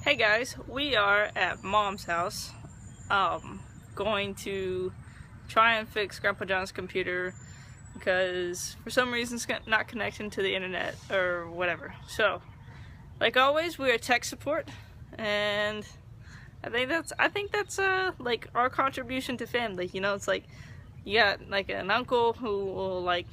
Hey guys, we are at Mom's house, going to try and fix Grandpa John's computer because for some reason it's not connecting to the internet or whatever. So, like always, we are tech support, and I think that's like our contribution to family. You know, it's like you got like an uncle who will like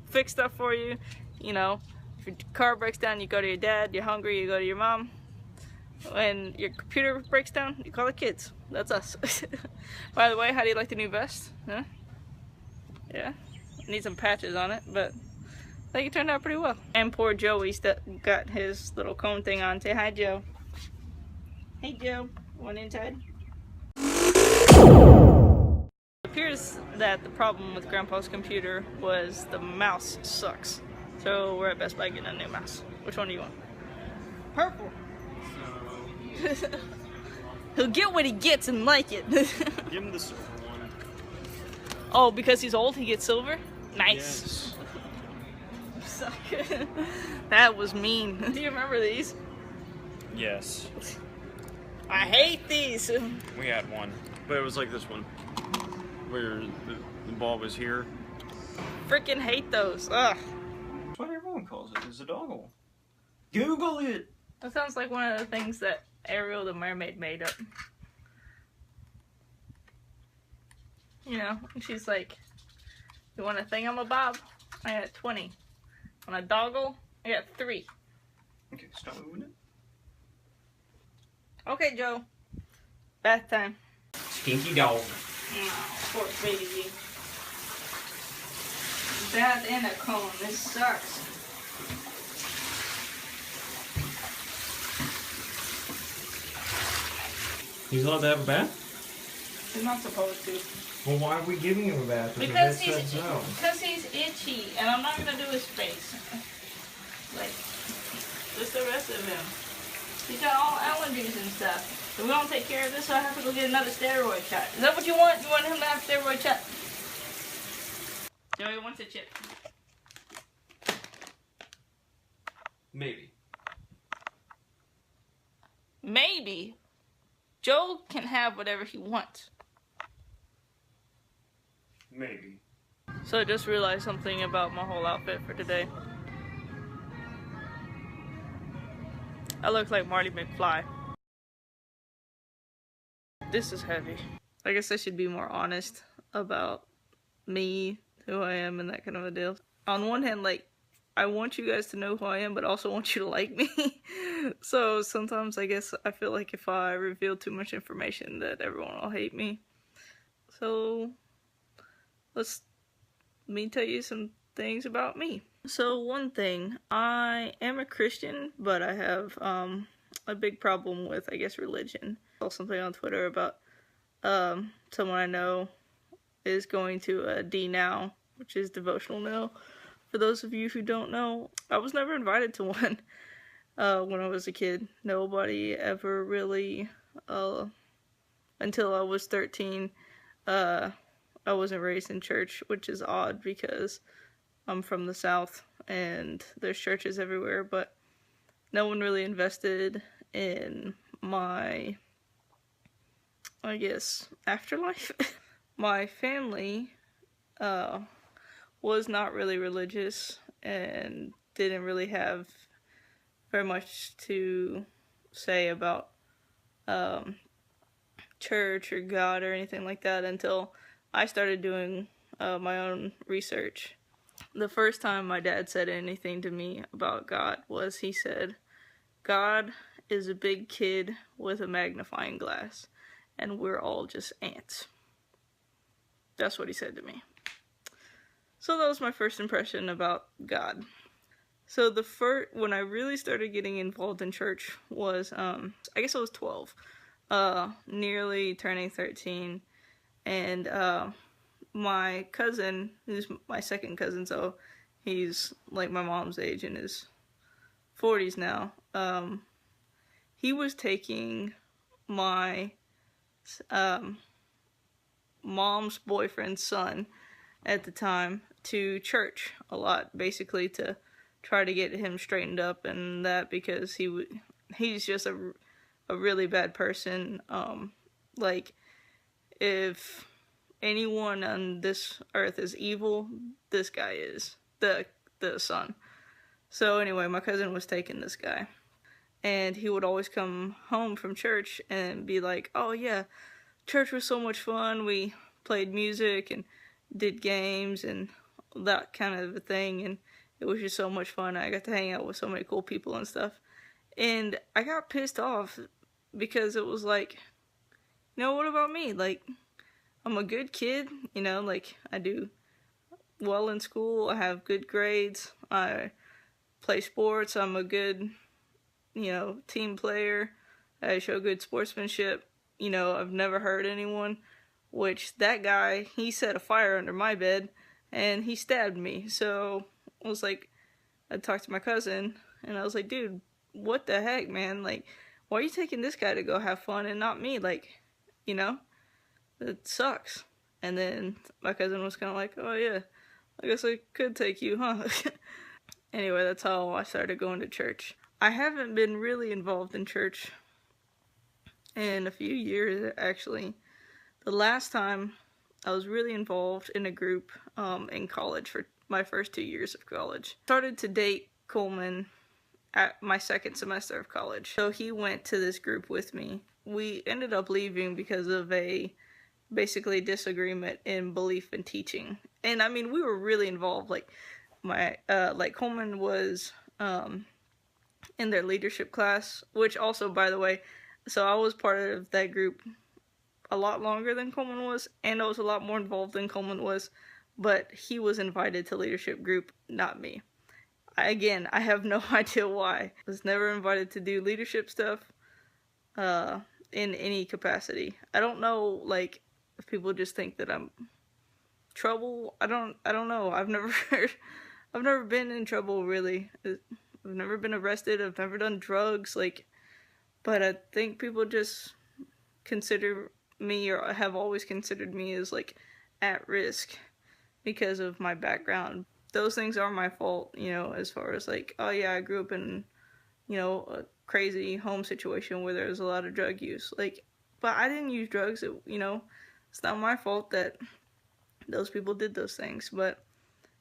fix stuff for you. You know, if your car breaks down, you go to your dad. You're hungry, you go to your mom. When your computer breaks down, you call the kids. That's us. By the way, how do you like the new vest? Huh? Yeah. Need some patches on it, but I think it turned out pretty well. And poor Joey's got his little cone thing on. Say hi, Joe. Hey, Joe. One inside. It appears that the problem with Grandpa's computer was the mouse sucks. So we're at Best Buy getting a new mouse. Which one do you want? Purple. He'll get what he gets and like it. Give him the silver one. Oh, because he's old, he gets silver? Nice. Yes. That was mean. Do you remember these? Yes. I hate these. We had one. But it was like this one. Where the ball was here. Freaking hate those. Ugh. That's what everyone calls it, is a dongle. Google it! That sounds like one of the things that Ariel the mermaid made up. You know, she's like, you want a thingamabob? I got 20. Want a doggle? I got 3. Okay, stop moving it. Okay, Joe. Bath time. Stinky dog. Oh, poor baby. Bath in a cone. This sucks. He's allowed to have a bath? He's not supposed to. Well, why are we giving him a bath? Because he's itchy, and I'm not gonna do his face. Like, just the rest of him. He's got all allergies and stuff. If we don't take care of this, so I have to go get another steroid shot. Is that what you want? You want him to have a steroid shot? Joey wants a chip. Maybe. Maybe. Joe can have whatever he wants. Maybe. So I just realized something about my whole outfit for today. I look like Marty McFly. This is heavy. I guess I should be more honest about me, who I am, and that kind of a deal. On one hand, like, I want you guys to know who I am, but also want you to like me. So sometimes I guess I feel like if I reveal too much information that everyone will hate me. So let me tell you some things about me. So one thing, I am a Christian, but I have a big problem with, I guess, religion. I saw something on Twitter about someone I know is going to a D Now, which is devotional now. For those of you who don't know, I was never invited to one when I was a kid. Nobody ever really, until I was 13, I wasn't raised in church, which is odd because I'm from the South and there's churches everywhere, but no one really invested in my, I guess, afterlife. My family was not really religious and didn't really have very much to say about church or God or anything like that until I started doing my own research. The first time my dad said anything to me about God was he said, "God is a big kid with a magnifying glass, and we're all just ants." That's what he said to me. So that was my first impression about God. So when I really started getting involved in church was, I guess I was 12, nearly turning 13, and my cousin, who's my second cousin, so he's like my mom's age, in his 40s now, he was taking my mom's boyfriend's son at the time to church a lot, basically to try to get him straightened up and that, because he's just a really bad person. Like, if anyone on this earth is evil, this guy is the son. So anyway, my cousin was taking this guy, and he would always come home from church and be like, "Oh yeah, church was so much fun. We played music and did games and that kind of a thing, and it was just so much fun. I got to hang out with so many cool people and stuff." And I got pissed off because it was like, you know, what about me? Like, I'm a good kid, you know, like, I do well in school, I have good grades, I play sports, I'm a good, you know, team player, I show good sportsmanship, you know, I've never hurt anyone, which that guy, he set a fire under my bed, and he stabbed me. So I was like, I talked to my cousin, and I was like, dude, what the heck, man? Like, why are you taking this guy to go have fun and not me? Like, you know, it sucks. And then my cousin was kind of like, oh yeah, I guess I could take you, huh? Anyway, that's how I started going to church. I haven't been really involved in church in a few years, actually. The last time I was really involved in a group in college for my first 2 years of college. Started to date Coleman at my second semester of college. So he went to this group with me. We ended up leaving because of a basically disagreement in belief and teaching. And I mean, we were really involved. Like Coleman was in their leadership class, which also, by the way, so I was part of that group a lot longer than Coleman was, and I was a lot more involved than Coleman was, but he was invited to leadership group, not me. Again, I have no idea why. I was never invited to do leadership stuff in any capacity. I don't know, like, if people just think that I'm trouble. I don't know. I've never been in trouble, really. I've never been arrested. I've never done drugs, like, but I think people just consider me, or have always considered me, as like at risk because of my background. Those things are my fault, you know, as far as like, oh yeah, I grew up in, you know, a crazy home situation where there was a lot of drug use. Like, but I didn't use drugs, you know, it's not my fault that those people did those things. But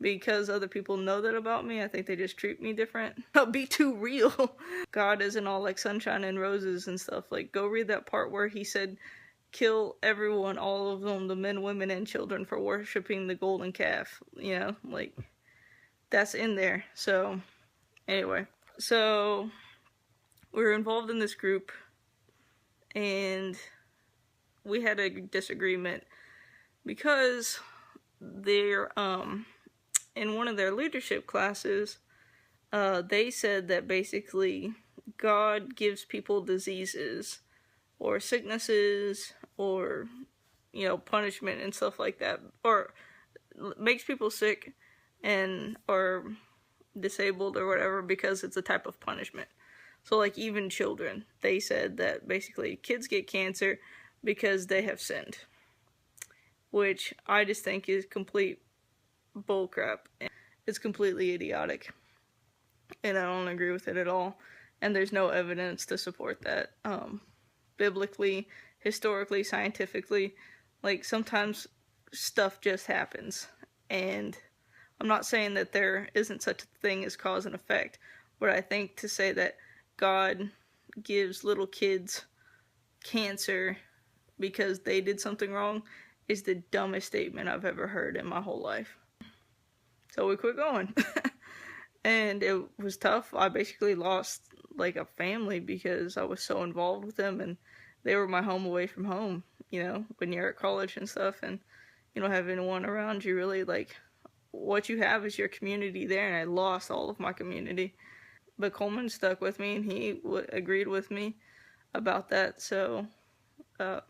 because other people know that about me, I think they just treat me different. I'll be too real. God isn't all like sunshine and roses and stuff. Like, go read that part where he said, kill everyone, all of them, the men, women, and children, for worshiping the golden calf. You know, like, that's in there. So, anyway. So, we were involved in this group, and we had a disagreement because they're, in one of their leadership classes, they said that basically God gives people diseases or sicknesses or, you know, punishment and stuff like that, or makes people sick and or disabled or whatever because it's a type of punishment. So like even children, they said that basically kids get cancer because they have sinned, which I just think is complete bullcrap. It's completely idiotic, and I don't agree with it at all, and there's no evidence to support that, biblically, historically, scientifically. Like, sometimes stuff just happens, and I'm not saying that there isn't such a thing as cause and effect, but I think to say that God gives little kids cancer because they did something wrong is the dumbest statement I've ever heard in my whole life. So we quit going. And it was tough. I basically lost like a family because I was so involved with them, and they were my home away from home, you know, when you're at college and stuff, and you don't have anyone around you really. Like, what you have is your community there, and I lost all of my community. But Coleman stuck with me, and he agreed with me about that. So I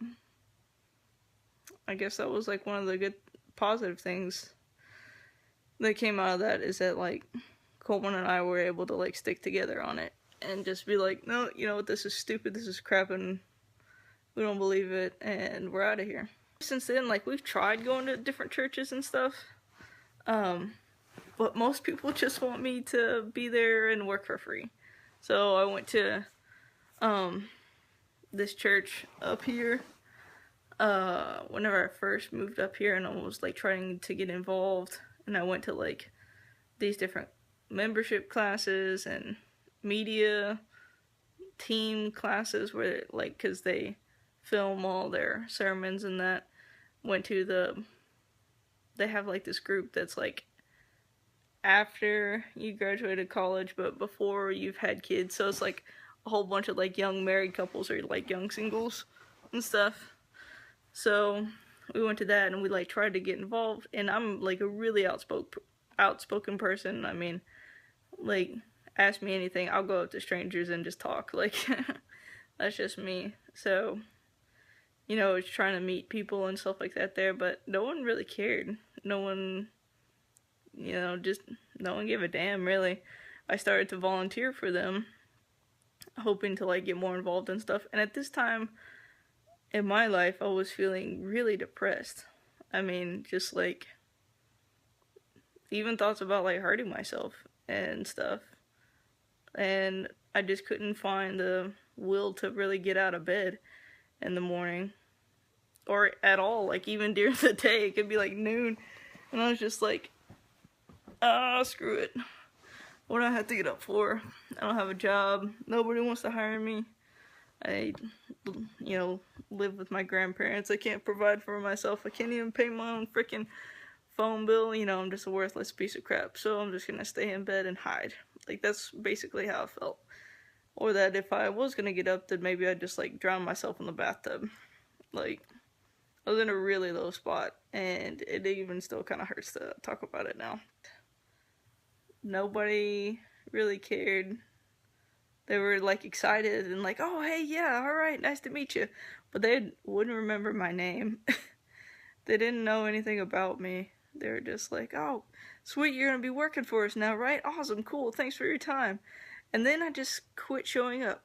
guess that was like one of the good positive things that came out of that, is that like Coleman and I were able to like stick together on it and just be like, no, you know what, this is stupid, this is crap, and we don't believe it, and we're out of here. Since then, like, we've tried going to different churches and stuff, but most people just want me to be there and work for free. So I went to this church up here. Whenever I first moved up here, and I was like trying to get involved, and I went to like these different membership classes and media team classes where like, because they film all their sermons and that. Went to they have like this group that's like after you graduated college but before you've had kids, so it's like a whole bunch of like young married couples or like young singles and stuff. So we went to that and we like tried to get involved, and I'm like a really outspoken person. I mean, like, ask me anything, I'll go up to strangers and just talk, like that's just me. So, you know, it's trying to meet people and stuff like that there, but no one really cared. No one, you know, just no one gave a damn, really. I started to volunteer for them, hoping to like get more involved and stuff. And at this time in my life, I was feeling really depressed. I mean, just like even thoughts about like hurting myself and stuff. And I just couldn't find the will to really get out of bed in the morning or at all. Like even during the day, it could be like noon, and I was just like, screw it, what do I have to get up for? I don't have a job, nobody wants to hire me, I, you know, live with my grandparents, I can't provide for myself, I can't even pay my own freaking phone bill, you know, I'm just a worthless piece of crap, so I'm just gonna stay in bed and hide. Like, that's basically how I felt. Or that if I was gonna get up, then maybe I'd just like drown myself in the bathtub. Like, I was in a really low spot, and it even still kind of hurts to talk about it now. Nobody really cared. They were like excited and like, oh hey, yeah, alright, nice to meet you. But they wouldn't remember my name. They didn't know anything about me. They were just like, oh, sweet, you're gonna be working for us now, right? Awesome, cool, thanks for your time. And then I just quit showing up.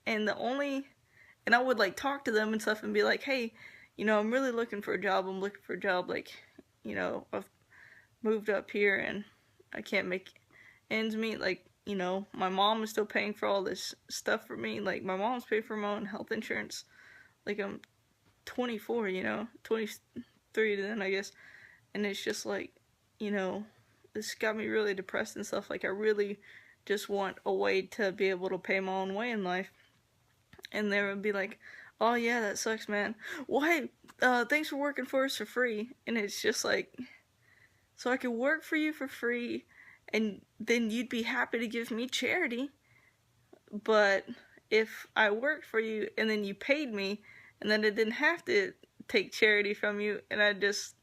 And I would like talk to them and stuff and be like, hey, you know, I'm really looking for a job. I'm looking for a job. Like, you know, I've moved up here and I can't make ends meet. Like, you know, my mom is still paying for all this stuff for me. Like, my mom's paid for my own health insurance. Like, I'm 24, you know, 23 then, I guess. And it's just like, you know, this got me really depressed and stuff. Like, I really just want a way to be able to pay my own way in life. And they would be like, oh yeah, that sucks, man. Well, hey, thanks for working for us for free. And it's just like, so I could work for you for free, and then you'd be happy to give me charity. But if I worked for you and then you paid me, and then I didn't have to take charity from you, and I just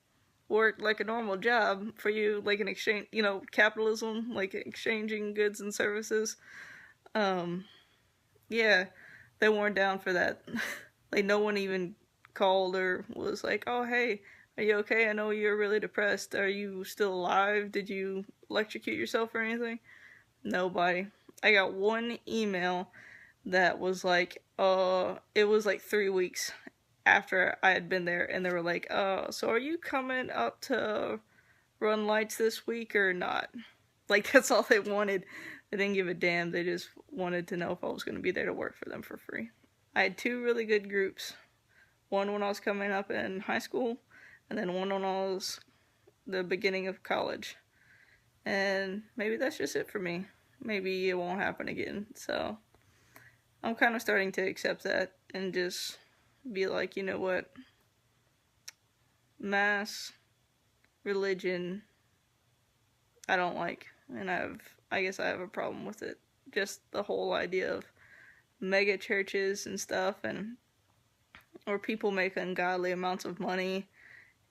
worked like a normal job for you, like an exchange, you know, capitalism, like exchanging goods and services. Yeah, they weren't down for that. Like, no one even called or was like, oh hey, are you okay? I know you're really depressed. Are you still alive? Did you electrocute yourself or anything? Nobody. I got one email that was like, it was like 3 weeks after I had been there, and they were like, so are you coming up to run lights this week or not? Like, that's all they wanted. They didn't give a damn. They just wanted to know if I was going to be there to work for them for free. I had 2 really good groups. One when I was coming up in high school, and then one when I was the beginning of college. And maybe that's just it for me. Maybe it won't happen again. So I'm kind of starting to accept that and just be like, you know what? Mass religion, I don't like. And I guess I have a problem with it. Just the whole idea of mega churches and stuff, and or people make ungodly amounts of money,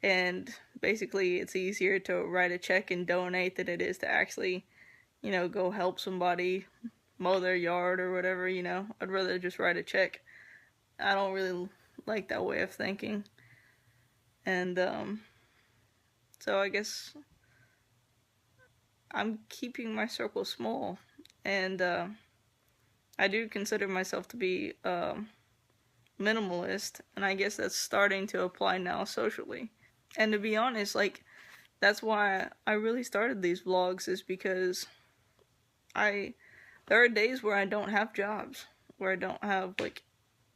and basically it's easier to write a check and donate than it is to actually, you know, go help somebody mow their yard or whatever, you know. I'd rather just write a check. I don't really like that way of thinking. And so I guess I'm keeping my circle small, and I do consider myself to be minimalist, and I guess that's starting to apply now socially. And to be honest, like, that's why I really started these vlogs, is because there are days where I don't have jobs, where I don't have like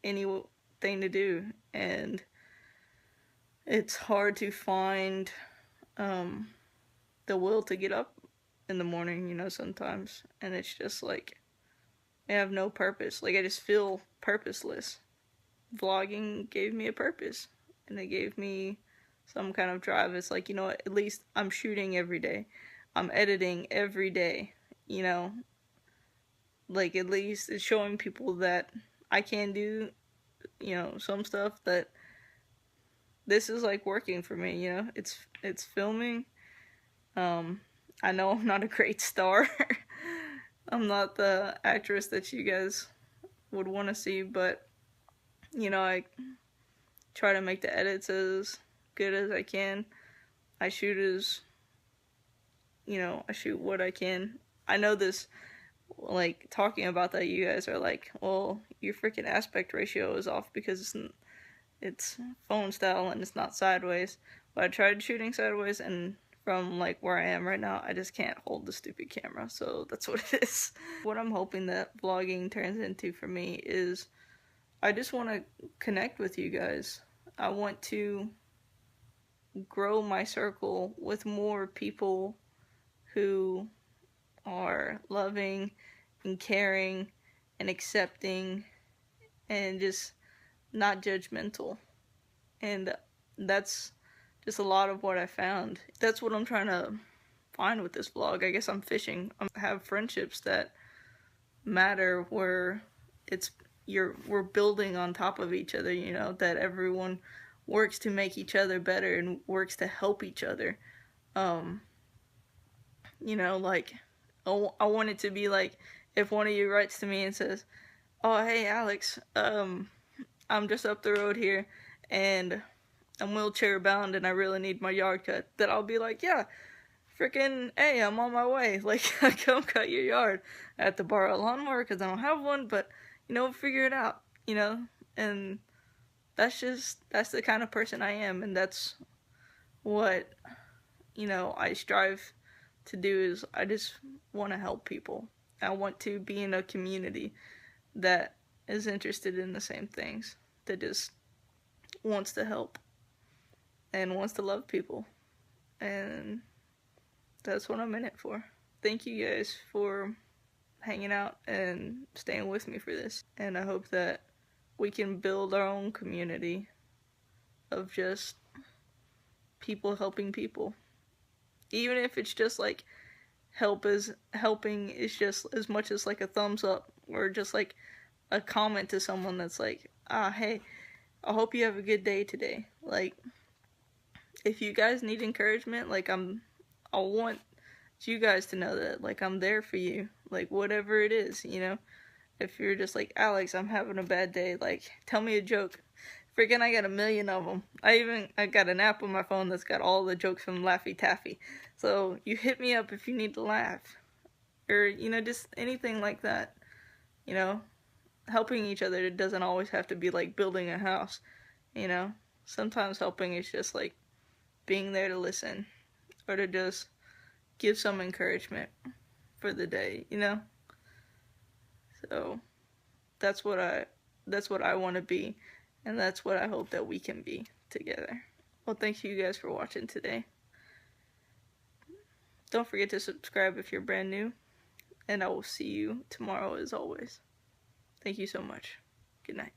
anything to do, and it's hard to find the will to get up in the morning, you know, sometimes, and it's just like I have no purpose. Like, I just feel purposeless. Vlogging gave me a purpose, and it gave me some kind of drive. It's like, you know what, at least I'm shooting every day. I'm editing every day, you know? Like, at least it's showing people that I can do, you know, some stuff, that this is, like, working for me, you know? It's filming. I know I'm not a great star. I'm not the actress that you guys would want to see, but, you know, I try to make the edits as good as I can. I shoot I shoot what I can. I know this, like, talking about that, you guys are like, well, your freaking aspect ratio is off because it's phone style and it's not sideways. But I tried shooting sideways, and from, like, where I am right now, I just can't hold the stupid camera, so that's what it is. What I'm hoping that vlogging turns into for me is I just want to connect with you guys. I want to grow my circle with more people who are loving and caring and accepting and just not judgmental. And that's just a lot of what I found. That's what I'm trying to find with this vlog. I guess I'm fishing. I have friendships that matter, where we're building on top of each other, you know, that everyone works to make each other better and works to help each other. You know, like, I want it to be like, if one of you writes to me and says, oh, hey, Alex, I'm just up the road here, and I'm wheelchair bound, and I really need my yard cut, that I'll be like, yeah, freaking, hey, I'm on my way, like, come cut your yard. I have to borrow a lawnmower because I don't have one, but, you know, figure it out, you know, and that's the kind of person I am, and that's what, you know, I strive to do. Is I just want to help people. I want to be in a community that is interested in the same things, that just wants to help and wants to love people, and that's what I'm in it for. Thank you guys for hanging out and staying with me for this, and I hope that we can build our own community of just people helping people. Even if it's just like helping is just as much as like a thumbs up, or just like a comment to someone that's like, hey, I hope you have a good day today. Like, if you guys need encouragement, like, I want you guys to know that, like, I'm there for you, like, whatever it is, you know. If you're just like, Alex, I'm having a bad day, like, tell me a joke. Freaking, I got a million of them. I got an app on my phone that's got all the jokes from Laffy Taffy. So you hit me up if you need to laugh, or, you know, just anything like that. You know, helping each other doesn't always have to be like building a house. You know, sometimes helping is just like being there to listen, or to just give some encouragement for the day. You know, so that's what I want to be. And that's what I hope that we can be together. Well, thank you guys for watching today. Don't forget to subscribe if you're brand new. And I will see you tomorrow as always. Thank you so much. Good night.